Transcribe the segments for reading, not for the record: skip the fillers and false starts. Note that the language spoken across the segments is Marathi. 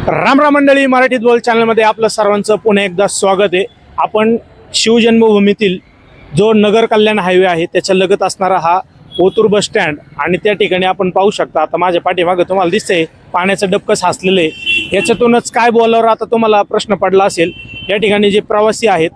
राम राम मंडळी, मराठीत बोल चॅनलमध्ये आपलं सर्वांचं पुन्हा एकदा स्वागत आहे। आपण शिवजन्मभूमीतील जो नगर कल्याण हायवे आहे त्याच्या लगत असणारा हा ओतूर बस स्टँड आणि त्या ठिकाणी आपण पाहू शकता। आता माझ्या पाठीमागे तुम्हाला दिसतंय पाण्याचं डबकं साचलेलं आहे। याच्यातूनच काय बोलावर आता तुम्हाला प्रश्न पडला असेल। या ठिकाणी जे प्रवासी आहेत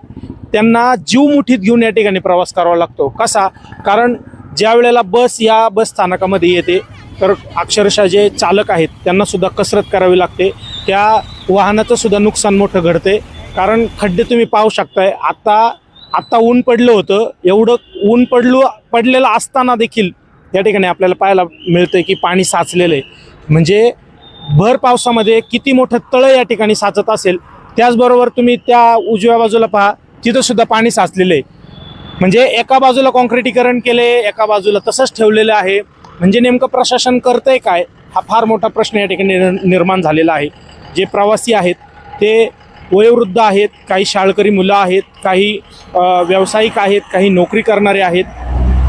त्यांना जीव मुठीत घेऊन या ठिकाणी प्रवास करावा लागतो। कसा? कारण ज्या वेळेला बस या बस स्थानकामध्ये येते तर अक्षरशः जे चालक आहेत त्यांना सुद्धा कसरत करावी लागते। त्या वाहनाचं सुद्धा नुकसान मोठं घडते, कारण खड्डे तुम्ही पाहू शकताय। आता ऊन पडलं होतं, एवढं ऊन पडलेलं असताना देखील या ठिकाणी आपल्याला पाहायला मिळतंय की पाणी साचलेलं आहे। म्हणजे भर पावसामध्ये किती मोठं तळं या ठिकाणी साचत असेल। त्याचबरोबर तुम्ही त्या उजव्या बाजूला पहा, तिथं सुद्धा पाणी साचलेलं आहे। म्हणजे एका बाजूला काँक्रिटीकरण केले, एका बाजूला तसंच ठेवलेलं आहे। म्हणजे नेमकं प्रशासन करतंय काय, हा फार मोठा प्रश्न या ठिकाणी निर्माण झालेला आहे। जे प्रवासी आहेत ते वयोवृद्ध आहेत, काही शाळकरी मुलं आहेत, काही व्यावसायिक आहेत, काही नोकरी करणारे आहेत।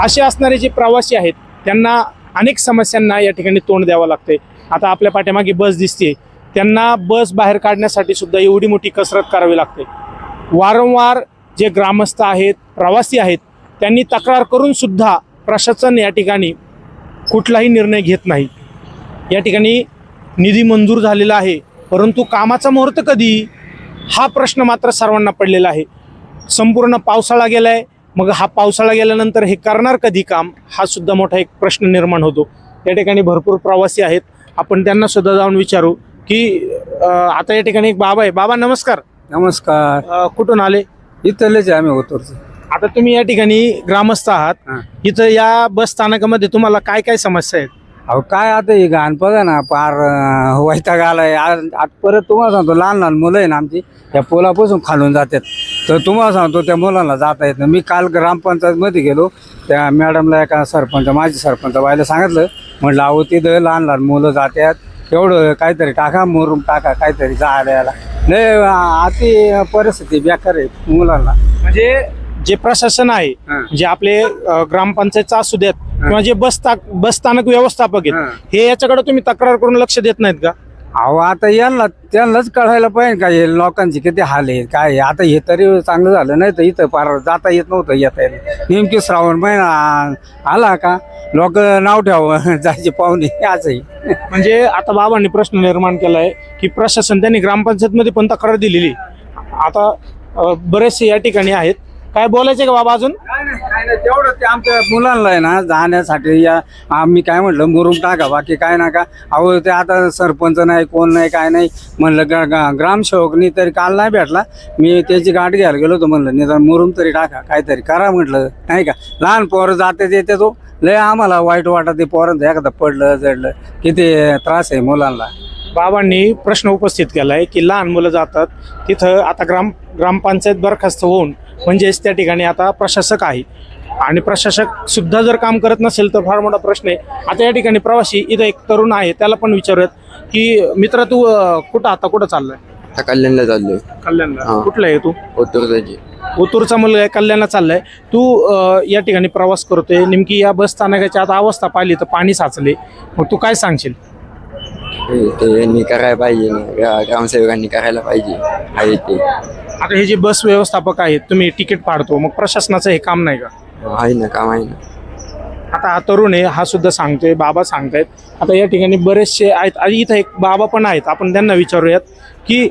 असे असणारे जे प्रवासी आहेत त्यांना अनेक समस्यांना या ठिकाणी तोंड द्यावं लागते। आता आपल्या पाठीमागे बस दिसते, त्यांना बस बाहेर काढण्यासाठी सुद्धा एवढी मोठी कसरत करावी लागते। वारंवार जे ग्रामस्थ आहेत, प्रवासी आहेत, त्यांनी तक्रार करून सुद्धा प्रशासन या ठिकाणी कुठलाही निर्णय घेत नाही। या ठिकाणी निधी मंजूर झालेला आहे, परंतु कामाचा मुहूर्त कधी, हा प्रश्न मात्र सर्वांना पडलेला आहे। संपूर्ण पावसाळा गेलाय, मग हा पावसाळा गेल्यानंतर हे करणार कधी काम, हा सुद्धा मोठा एक प्रश्न निर्माण होतो। या ठिकाणी भरपूर प्रवासी आहेत, आपण त्यांना सुद्धा जाऊन विचारू की आता या ठिकाणी एक बाबा आहे। बाबा नमस्कार। नमस्कार। कुठून आले? इथलेच आम्ही होतोरचे। आता तुम्ही या ठिकाणी ग्रामस्थ आहात, इथं या बस स्थानकामध्ये तुम्हाला काय काय समस्या आहेत? अहो काय आता हे घाण बघा ना, पार वैताग आलाय। आज परत तुम्हाला सांगतो, लहान लहान मुलं आहे ना आमची, त्या पोलापासून खालून जातात। तर तुम्हाला सांगतो त्या मुलांना जाता येत नाही। मी काल ग्रामपंचायत मध्ये गेलो, त्या मॅडमला एका माझी सरपंच बाईला सांगितलं, म्हटलं अहो तिथं लहान लहान मुलं जातात, एवढं काहीतरी टाका, मुरुम टाका, काहीतरी जायला लय अति परिस्थिती बेकार आहे मुलांना। म्हणजे जे प्रशासन आहे, जे आपले ग्रामपंचायतचा असू देत किंवा जे बस स्थानक व्यवस्थापक आहेत, हे याच्याकडे तुम्ही तक्रार करून लक्ष देत नाहीत का? अहो आता त्यांनाच कळायला पाहिजे का हे लोकांची किती हाल आहे काय आहे। आता हे तरी चांगलं झालं, नाही तर इथं पार जाता येत नव्हतं, येता येत। नेमकी श्रावण महिना आला का लोक नाव ठेवावं जायचे पाहुणे असंही। म्हणजे आता बाबांनी प्रश्न निर्माण केलाय की प्रशासन, त्यांनी ग्रामपंचायत मध्ये पण तक्रार दिलेली। आता बरेचसे या ठिकाणी आहेत, काय बोलायचे का बाबा अजून? नाही तेवढं ते आमच्या मुलांना आहे ना जाण्यासाठी या आम्ही काय म्हटलं मुरुम टाका, बाकी काय नका। अहो ते आता सरपंच नाही, कोण नाही, काय नाही। म्हणलं ग्रामसेवकनी तरी काल नाही भेटला, मी त्याची गाठ घ्यायला गेलो होतो, म्हणलं निदान मुरुम तरी टाका, काहीतरी करा म्हटलं, नाही का। लहान पोरं जाते येते तो लय आम्हाला वाईट वाटत, ते पोरांचं एखादं पडलं जडलं किती त्रास आहे मुलांना। बाबांनी प्रश्न उपस्थित केलाय की लहान मुलं जातात तिथं, आता ग्रामपंचायत बरखास्त होऊन म्हणजेच त्या ठिकाणी आता प्रशासक आहे आणि प्रशासक सुद्धा जर काम करत नसेल तर फार मोठा प्रश्न आहे। आता या ठिकाणी प्रवासी, इथं एक तरुण आहे, त्याला पण विचारूयात की मित्र तू कुठं चाललाय? कल्याणला चाललोय। कल्याणला? कुठला आहे तू? ओतूरचा। ओतूरचा मुलगा आहे, कल्याणला चाललाय। तू या ठिकाणी प्रवास करतोय, नेमकी या बस स्थानकाची आता अवस्था पाहिली तर पाणी साचले, मग तू काय सांगशील? ते करायला पाहिजे ना, ग्रामसेवकांनी करायला पाहिजे आहे ते। आता हे जे बस व्यवस्थापक आहेत, तुम्ही तिकीट पाडतो, मग प्रशासनाचं हे काम नाही का? आहे ना, काम आहे ना। आता हा तरुण आहे, हा सुद्धा सांगतोय, बाबा सांगतायत। आता या ठिकाणी बरेचसे आहेत आणि इथं एक बाबा पण आहेत, आपण त्यांना विचारूयात की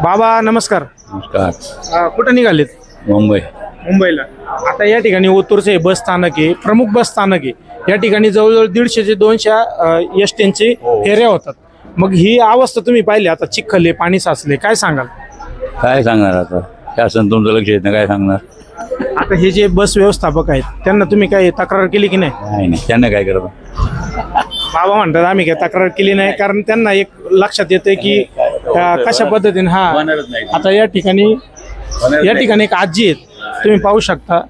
बाबा नमस्कार। नमस्कार। कुठं निघालेत? मुंबईला। आता या ठिकाणी ओतूरचे बस स्थानक आहे, प्रमुख बस स्थानक आहे। या ठिकाणी जवळजवळ 150 ते 200 एसटींचे फेऱ्या होतात। मग ही अवस्था तुम्ही पाहिली, आता चिखल, पाणी साचले, काय सांगाल? काय सांगणार आता, शासन तुमचं लक्ष येत नाही, काय सांगणार? आता हे जे बस व्यवस्थापक आहेत त्यांना तुम्ही काय तक्रार केली की नाही? नाही, त्यांना काय करतो? बाबा म्हणतात आम्ही काय तक्रार केली नाही, कारण त्यांना एक लक्षात येते की कशा पद्धतीने आता या ठिकाणी एक आजी आहेत, तुम्ही पाहू शकता,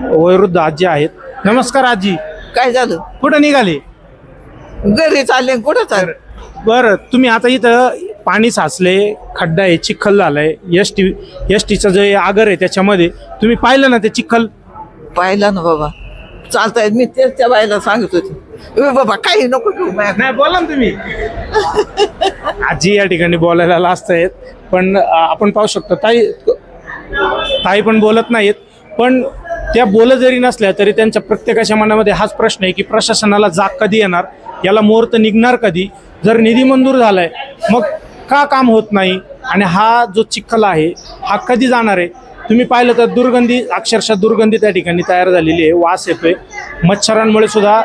वयोवृद्ध आजी आहेत। नमस्कार आजी। काय झालं? कुठं निघाले? घरी चालले। कुठं चाल? बरं, तुम्ही आता इथं पाणी साचले, खड्डा आहे, चिखल झालाय, एसटीचं जे आगर आहे त्याच्यामध्ये तुम्ही पाहिलं ना ते चिखल? पाहिलं ना बाबा, चालतायत। मी तेच त्या बाईला सांगत होते, बाबा काही नको घेऊ माझ्या. नाही बोला ना तुम्ही. आजी या ठिकाणी बोलायला लाजत आहेत, पण आपण पाहू शकतो ताई पण बोलत नाहीत. पण त्या बोलत जरी नसल्या तरी त्यांच्या प्रत्येकाच्या मनामध्ये हाच प्रश्न आहे की प्रशासनाला जाग कधी येणार, याला मुहूर्त निघणार कधी, जर निधी मंजूर झालाय मग का काम होत नाही, आणि हा जो चिखल आहे हा कधी जाणार आहे. तुम्ही पाहिलं तर दुर्गंधी, अक्षरशः दुर्गंधी त्या ठिकाणी तयार झालेली आहे, वास येतोय. मच्छरांमुळे सुद्धा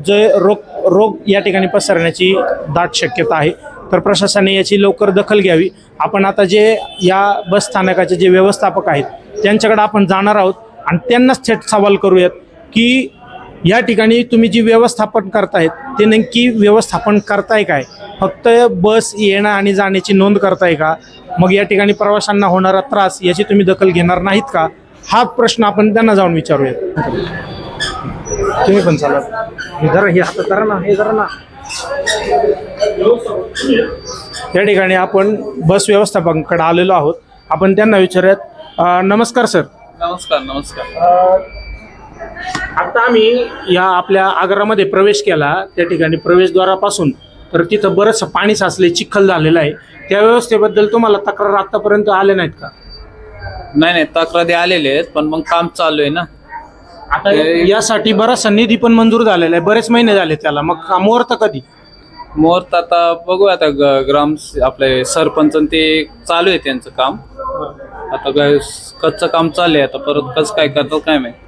जे रोग या ठिकाणी पसरण्याची दाट शक्यता आहे. तर प्रशासनाने याची लवकर दखल घ्यावी. आपण आता जे या बस स्थानकाचे जे व्यवस्थापक आहेत त्यांच्याकडे आपण जाणार आहोत आणि त्यांनाच थेट सवाल करूयात की या ठिकाणी तुम्ही जी व्यवस्थापन करतायत ते नेमकी व्यवस्थापन करताय काय, फक्त बस येणं आणि जाण्याची नोंद करताय का, मग या ठिकाणी प्रवाशांना होणारा त्रास याची तुम्ही दखल घेणार नाहीत का, हा प्रश्न आपण त्यांना जाऊन विचारूयात. तुम्ही पण चला, हे जरा हे हातात धरा ना, हे जरा ना. या ठिकाणी आपण बस व्यवस्थापकांकडे आलेलो आहोत. आपण त्यांना विचारूयात. नमस्कार सर. नमस्कार. आता आम्ही या आपल्या आगारामध्ये प्रवेश केला, त्या ठिकाणी प्रवेशद्वारापासून तर तिथं बरंचसं पाणी साचले, चिखल झालेलं आहे. त्या व्यवस्थेबद्दल तुम्हाला तक्रार आतापर्यंत आले नाहीत का? नाही तक्रारी आलेले आहेत, पण मग काम चालू आहे ना. आता यासाठी बराचसा निधी पण मंजूर झालेला आहे, बरेच महिने झाले त्याला, मग मुहूर्त कधी? मुहूर्त आता बघू. आता ग्राम आपले सरपंच ते चालू आहे त्यांचं काम. आता कच्चं काम चालू आहे, आता परत कसं काय करतात काय माहिती.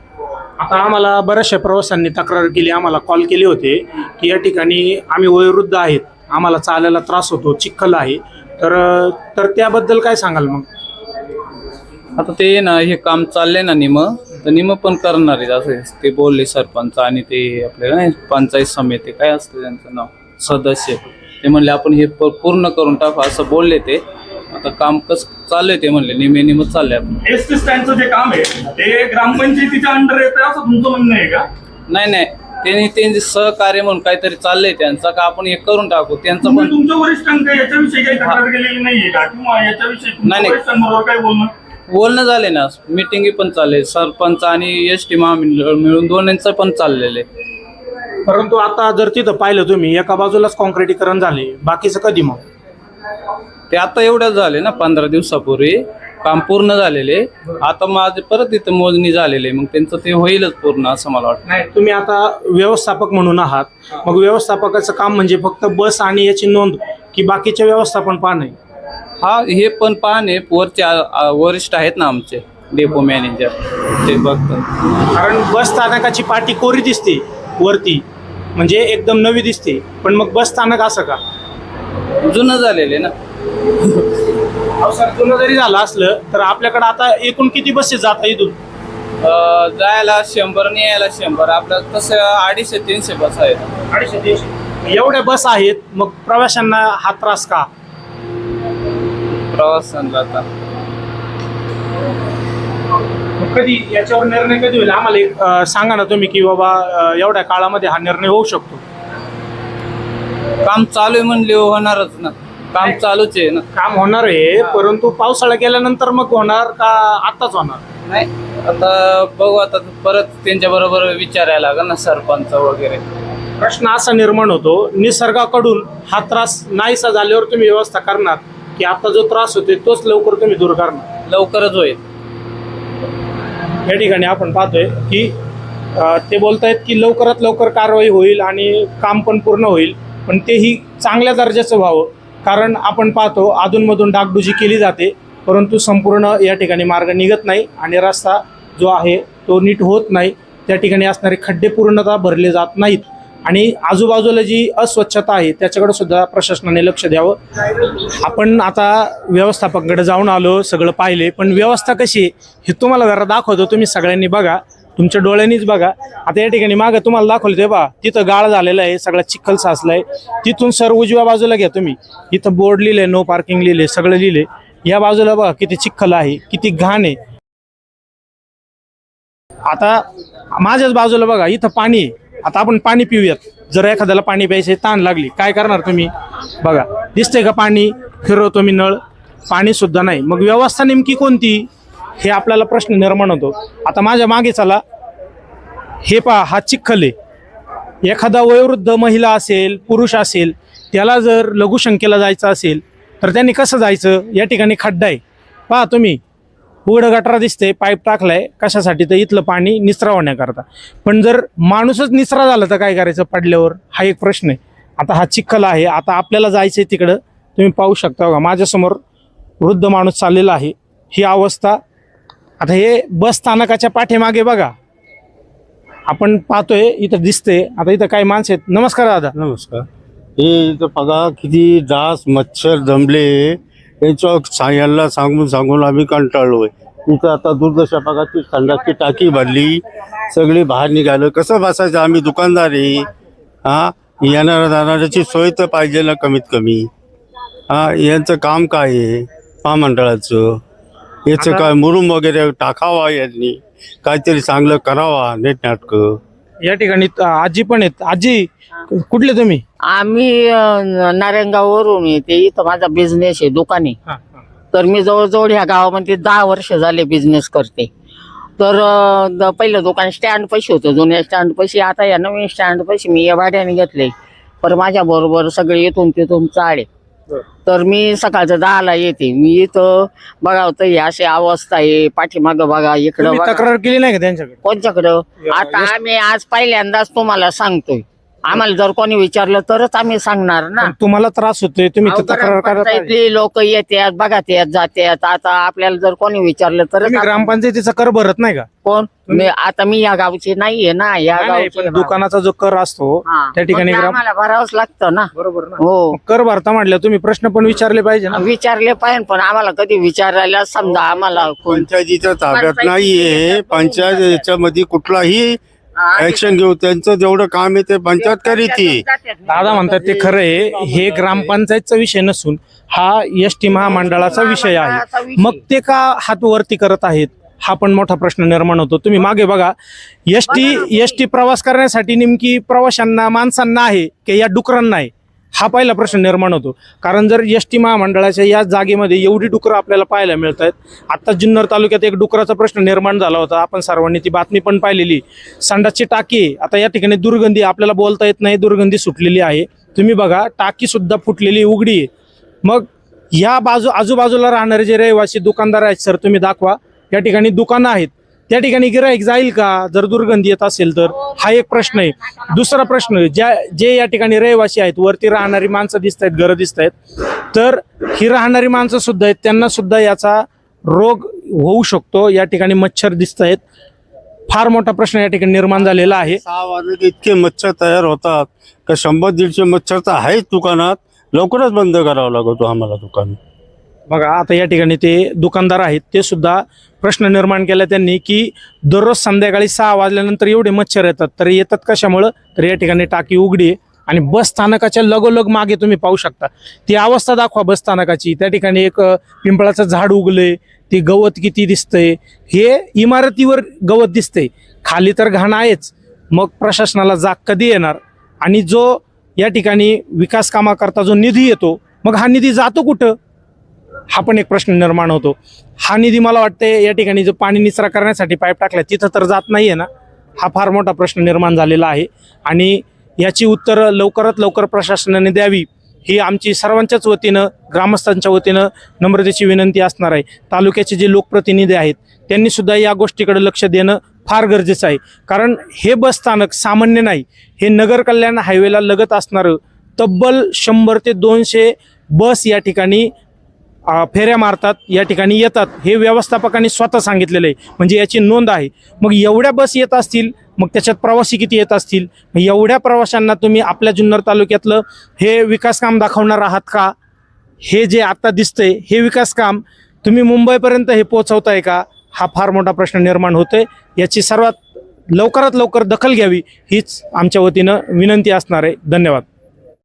आता आम्हाला बऱ्याचशा प्रवाशांनी तक्रार केली, आम्हाला कॉल केले होते की या ठिकाणी आम्ही वयोवृद्ध आहेत, आम्हाला चालायला त्रास होतो, चिखल आहे, तर त्याबद्दल काय सांगाल मग? आता ते ना हे काम चाललंय ना निम पण करणार आहेत असं ते बोलले सरपंच. आणि ते आपले नाही पंचायत समिती काय असतं त्यांचं नाव, सदस्य, ते म्हणले आपण हे पूर्ण करून टाकू असं बोलले ते. आता काम कसं चालू आहे ते म्हणले निम चाललंय. आपण एसटी स्टँडचं जे काम आहे ते ग्रामपंचायतीच्या अंडर येतं असं तुमचं म्हणणं आहे का? नाही त्यांचे सहकार्य म्हणून काहीतरी चाललंय त्यांचं, का आपण हे करून टाकू त्यांचं तुम्ही पण. तुमच्या वरिष्ठांकडे याच्याविषयी काही तक्रार केलेली नाहीये का, किंवा याच्याविषयी तुमच्या नाही. वरिष्ठांबरोबर काय बोलणं झाले ना, मिटिंग पण चालले, सरपंच आणि एसटी महामंडळ मिळून दोन्हींचं पण चाललेलं आहे. परंतु आता जर तिथं पाहिलं तुम्ही, एका बाजूलाच कॉन्क्रिटीकरण झाले, बाकीचं कधी मग? ते आता एवढ्याच झाले ना, 15 दिवसापूर्वी काम पूर्ण झालेले. आता माझे परत इथं मोजणी झालेली, मग त्यांचं ते होईलच पूर्ण असं मला वाटतं. नाही, तुम्ही आता व्यवस्थापक म्हणून आहात, मग व्यवस्थापकाचं काम म्हणजे फक्त बस आणि याची नोंद की बाकीचे व्यवस्थापन पाहणं आहे? हा, हे पण पाहणे वरचे वरिष्ठ आहेत ना आमचे डेपो मॅनेजर, ते बघतात. कारण बस स्थानकाची पाटी कोरी दिसते वरती, म्हणजे एकदम नवी दिसते, पण मग बस स्थानक असं का? जुनं झालेले ना. सर, जुनं जरी झालं असलं तर आपल्याकडे आता एकूण किती बसेस जातात इथून? जायला 100 आणि यायला 100. आपल्या तसं 250-300 बस आहेत. 250-300 एवढ्या बस आहेत, मग प्रवाशांना हा त्रास का? प्रवासांना आता मग कधी याच्यावर निर्णय कधी होईल? आम्हाला एक सांगा ना तुम्ही की बाबा एवढ्या काळामध्ये हा निर्णय होऊ शकतो. काम चालू आहे म्हणले होणारच ना, काम चालूच आहे ना. काम होणार आहे, परंतु पावसाळा गेल्यानंतर मग होणार का आताच होणार? नाही, आता बघू. आता परत त्यांच्या बरोबर विचारायला लागेल ना, सरपंच वगैरे. प्रश्न असा निर्माण होतो, निसर्गाकडून हा त्रास नाहीसा झाल्यावर तुम्ही व्यवस्था करणार की आता जो त्रास होतोय तोच लवकर तुम्ही दूर करणार? लवकरच होईल. या ठिकाणी आपण पाहतोय की ते बोलतायत की लवकरात लवकर कारवाई होईल आणि काम पण पूर्ण होईल, पण तेही चांगल्या दर्जाचं व्हावं. कारण आपण पाहतो अधूनमधून डागडुजी केली जाते, परंतु संपूर्ण या ठिकाणी मार्ग निघत नाही आणि रस्ता जो आहे तो नीट होत नाही. त्या ठिकाणी असणारे खड्डे पूर्णतः भरले जात नाहीत आणि आजूबाजूला जी अस्वच्छता आहे त्याच्याकडे सुद्धा प्रशासनाने लक्ष द्यावं. आपण आता व्यवस्थापकाकडे जाऊन आलो, सगळं पाहिले, पण व्यवस्था कशी आहे हे तुम्हाला जरा दाखवतो. तुम्ही सगळ्यांनी बघा, तुमच्या डोळ्यांनीच बघा. आता या ठिकाणी मागं तुम्हाला दाखवलं ते बा, तिथं गाळ झालेला आहे, सगळा चिखल साचलाय. तिथून सर उजव्या बाजूला घ्या तुम्ही, इथं बोर्ड लिहिले, नो पार्किंग लिहिले, सगळं लिहिले. या बाजूला बघा किती चिखल आहे, किती घाण आहे. आता माझ्याच बाजूला बघा, इथं पाणी आहे. आता आपण पाणी पिऊयात. जर एखाद्याला पाणी प्यायचे ताण लागली काय करणार तुम्ही? बघा, दिसतंय का पाणी? फिरवतो मी नळ, पाणी सुद्धा नाही. मग व्यवस्था नेमकी कोणती हे आपल्याला प्रश्न निर्माण होतो. आता माझ्या मागे चला, हे पहा, हा चिखल आहे. एखादा वयोवृद्ध महिला असेल, पुरुष असेल, त्याला जर लघुशंकेला जायचं असेल तर त्यांनी कसं जायचं? या ठिकाणी खड्डा आहे, पहा तुम्ही, उघडं गटारा दिसते, पाईप टाकलाय कशासाठी? तर इथलं पाणी निचरा होण्याकरता. पण जर माणूसच निचरा झाला तर काय करायचं पडल्यावर? हा एक प्रश्न आहे. आता हा चिखल आहे, आता आपल्याला जायचंय तिकडं. तुम्ही पाहू शकता बघा, माझ्यासमोर वृद्ध माणूस चाललेला आहे. ही अवस्था. आता हे बस स्थानकाच्या पाठीमागे बघा, आपण पाहतोय, इथं दिसते. आता इथं काही माणसं आहेत. नमस्कार दादा. नमस्कार. हे इथं बघा किती डास मच्छर जमले. यांना सांगून आम्ही कंटाळलोय. इथं आता दुर्दशा बघाची थंडाची टाकी भरली, सगळी बाहेर निघालं. कसं बसायचं? आम्ही दुकानदार आहे. हा, येणाऱ्या जाणाऱ्याची सोय तर पाहिजे ना कमीत कमी. हा, यांचं काम काय आहे महामंडळाचं? याचं काय मुरुम वगैरे टाकावा, यांनी काहीतरी चांगलं करावा नेटनाटकं. या ठिकाणी आजी पण आहेत. आजी, कुठले तुम्ही? आम्ही नारायणगाववरून येते. इथं माझा बिझनेस आहे, दुकान आहे. हा, तर मी जवळजवळ ह्या गावामध्ये 10 वर्ष झाले बिझनेस करते. तर पहिलं दुकान स्टँड पैसे होतं, जुन्या स्टँड पैसे. आता या नवीन स्टँड पैसे मी या भाड्याने घेतले. पण माझ्या बरोबर सगळे येथून तिथून चाळे. तर मी सकाळचं 10ला येते. मी इथं बघा तर अशी अवस्था आहे. पाठीमागं बघा, इकडं तुम्ही बघा. तक्रार केली नाही का त्यांच्याकडे? कोणच्याकडं? आता आम्ही आज पहिल्यांदाच तुम्हाला सांगतोय. आम्हाला जर कोणी विचारलं तरच आम्ही सांगणार ना. पण तुम्हाला त्रास होतोय, तुम्ही तर तक्रार करा. पंचायतली लोक येतात, बघतात, जातात. आता आपल्याला जर कोणी विचारलं तरच तुम्ही ग्रामपंचायतीचा कर भरत नाही का? कोण? आता मी या गावची नाहीये ना, या नाही, गावची पण दुकानाचा जो कर असतो हा. त्या ठिकाणी मग ते आम्हाला भरावंच लागतं ना. बरोबर ना? हो, कर भरता म्हटलं तुम्ही प्रश्न पण विचारले पाहिजे ना. विचारले पाहिजे. पण आम्हाला कधी विचारायला समजा आम्हाला पंचायतीच्या ताब्यात नाहीये. पंचायत याच्यामध्ये कुठलाही ऍक्शन घेऊ. त्यांचं जेवढं काम आहे ते पंचायत करीती. दादा म्हणतात ते खरं आहे. हे ग्रामपंचायतचा विषय नसून हा एसटी महामंडळाचा विषय आहे. मग ते का हात वरती करत आहेत? हा पण मोठा प्रश्न निर्माण होतो. तुम्ही मागे बघा, एसटी प्रवास करण्यासाठी नेमकी प्रवाशांना, माणसांना आहे की या डुकरांना आहे? हा पहिला प्रश्न निर्माण होतो. कारण जर एसटी महामंडळाच्या या जागेमध्ये एवढी डुकरं आपल्याला पाहायला मिळत आहेत. आता जुन्नर तालुक्यात एक डुकराचा प्रश्न निर्माण झाला होता, आपण सर्वांनी ती बातमी पण पाहिलेली. संडासची टाकी आहे. आता या ठिकाणी दुर्गंधी, आपल्याला बोलता येत नाही, दुर्गंधी सुटलेली आहे. तुम्ही बघा, टाकी सुद्धा फुटलेली उघडी आहे. मग या आजूबाजूला राहणारे जे रहिवासी दुकानदार आहेत, सर तुम्ही दाखवा, या ठिकाणी दुकानं आहेत, त्या ठिकाणी गिराईक जाईल का जर दुर्गंधी येत असेल तर? हा एक प्रश्न आहे. दुसरा प्रश्न, जे या ठिकाणी रहिवासी आहेत, वरती राहणारी माणसं दिसत आहेत, घरं दिसत आहेत, तर ही राहणारी माणसं सुद्धा आहेत, त्यांना सुद्धा याचा रोग होऊ शकतो. या ठिकाणी मच्छर दिसत आहेत. फार मोठा प्रश्न या ठिकाणी निर्माण झालेला आहे. 6 वाजले इतके मच्छर तयार होतात का 100-150 मच्छर तर आहेच दुकानात. लवकरच बंद करावं लागतो आम्हाला दुकान. बघा, आता या ठिकाणी ते दुकानदार आहेत, ते सुद्धा प्रश्न निर्माण केला त्यांनी की दररोज संध्याकाळी 6 वाजल्यानंतर एवढे मच्छर येतात. तर येतात कशामुळं? तर या ठिकाणी टाकी उघडी आहे आणि बस स्थानकाच्या लगोलग मागे तुम्ही पाहू शकता ती अवस्था दाखवा बस स्थानकाची. त्या ठिकाणी एक पिंपळाचं झाड उगलंय, ते गवत किती दिसतंय, हे इमारतीवर गवत दिसतंय, खाली तर घाण आहेच. मग प्रशासनाला जाग कधी येणार? आणि जो या ठिकाणी विकास कामाकरता जो निधी येतो, मग हा निधी जातो कुठं? हा पण एक प्रश्न निर्माण होतो. हा निधी मला वाटते या ठिकाणी जो पाणी निचरा करण्यासाठी पाईप टाकला तिथं तर जात नाहीये ना. हा फार मोठा प्रश्न निर्माण झालेला आहे आणि याची उत्तरं लवकरात लवकर प्रशासनाने द्यावी ही आमची सर्वांच्याच वतीनं, ग्रामस्थांच्या वतीनं नम्रतेची विनंती असणार आहे. तालुक्याचे जे लोकप्रतिनिधी आहेत त्यांनी सुद्धा या गोष्टीकडे लक्ष देणं फार गरजेचं आहे. कारण हे बस स्थानक सामान्य नाही, हे नगर कल्याण हायवेला लगत असणारं तब्बल 100 ते 200 बस या ठिकाणी फेऱ्या मारतात, या ठिकाणी येतात. हे व्यवस्थापकांनी स्वतः सांगितलेलं आहे, म्हणजे याची नोंद आहे. मग एवढ्या बस येत असतील, मग त्याच्यात प्रवासी किती येत असतील? मग एवढ्या प्रवाशांना तुम्ही आपल्या जुन्नर तालुक्यातलं हे विकास काम दाखवणार आहात का? हे जे आता दिसतंय हे विकास काम तुम्ही मुंबईपर्यंत हे पोहोचवताय का? हा फार मोठा प्रश्न निर्माण होतोय. याची सर्वात लवकरात लवकर दखल घ्यावी हीच आमच्या वतीनं विनंती असणार आहे. धन्यवाद.